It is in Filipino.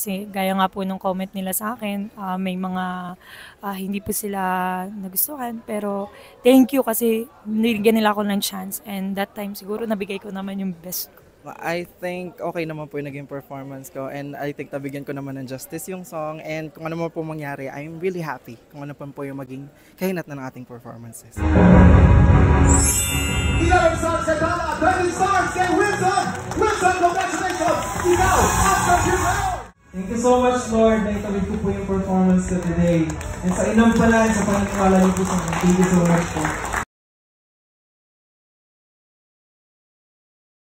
kasi gaya nga po nung comment nila sa akin, may mga hindi po sila nagustuhan. Pero thank you kasi nilagyan nila ako ng chance and that time siguro nabigay ko naman yung best ko. I think okay naman po yung naging performance ko and I think nabigyan ko naman ng justice yung song and kung ano man po mangyari, I'm really happy kung ano pa po yung maging kahinat na ng ating performances. Thank you so much, Lord, na itawid ko po yung performance ko today. And sa inang pala, sa paniniwala niyo po sa akin, thank you so much po.